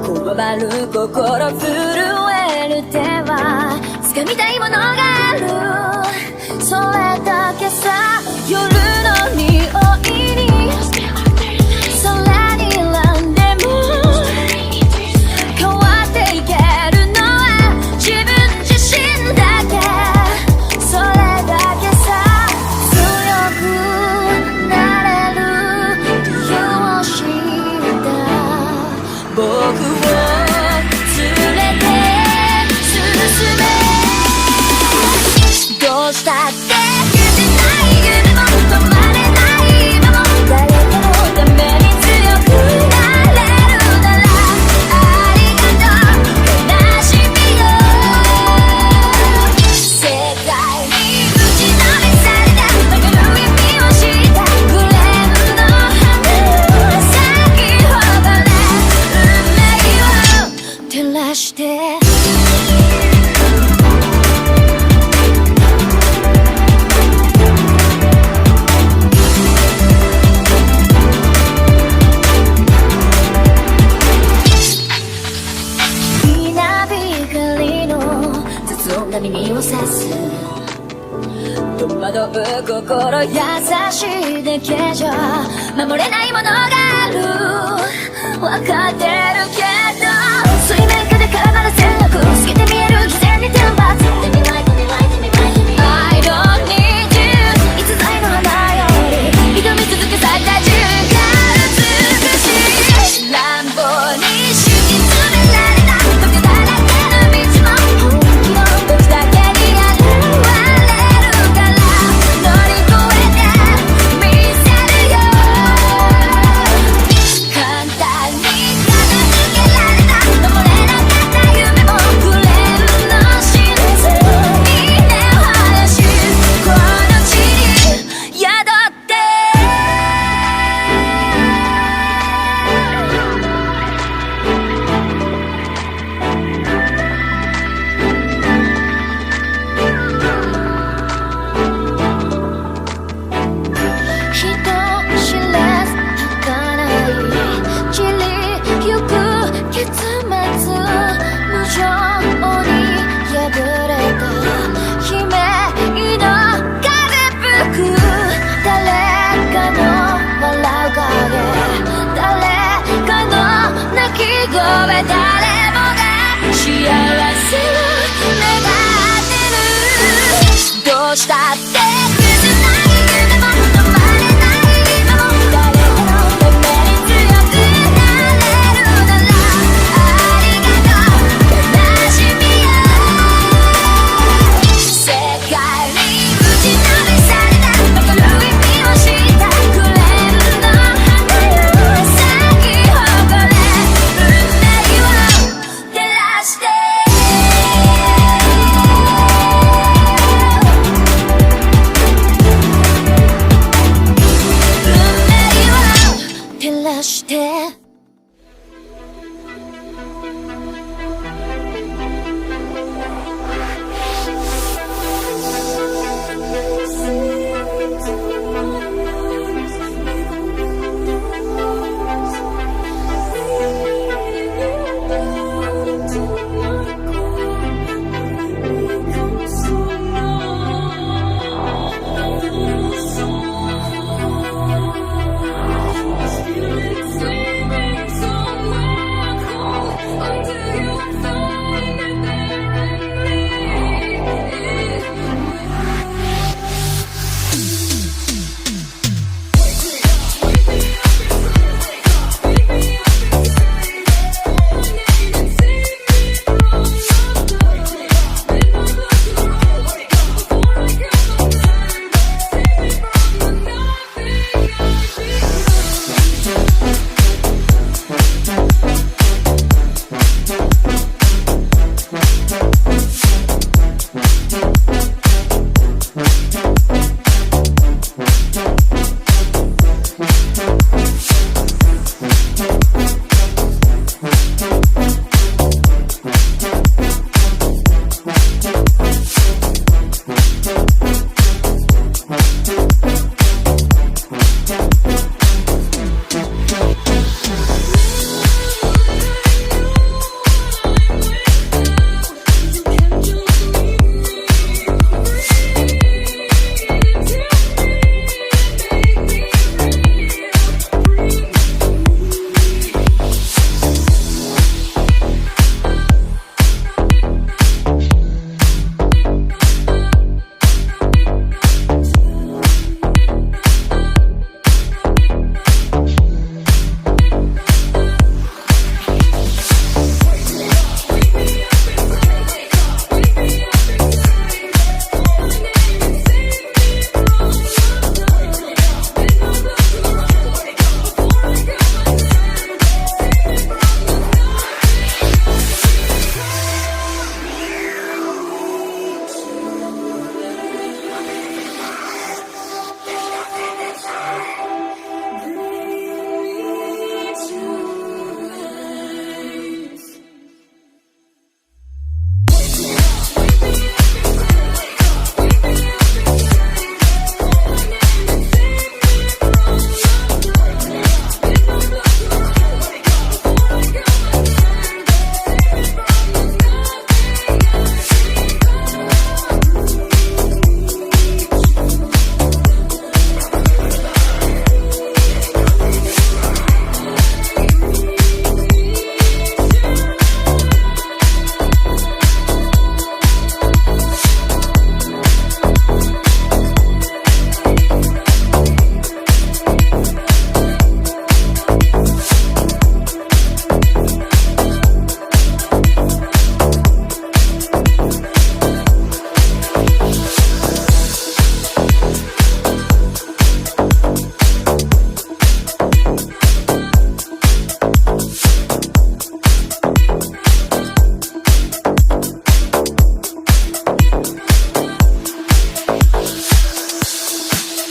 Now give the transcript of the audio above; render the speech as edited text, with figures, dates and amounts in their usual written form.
こわばる心震える手は掴みたいものがある、それだけさ。夜の匂いに空に選んでも変わっていけるのは自分自身だけ、それだけさ。強くなれる理由を知った僕を連れて進め、どうしたって言えない夢も止まれない今も誰かのために強くなれるならありがとう悲しみよ。世界に打ちのめされた曲がる意味を知ったグレーの花咲き誇れ運命を照らして耳をさす戸惑う心優しいだけじゃ守れないものがある、分かって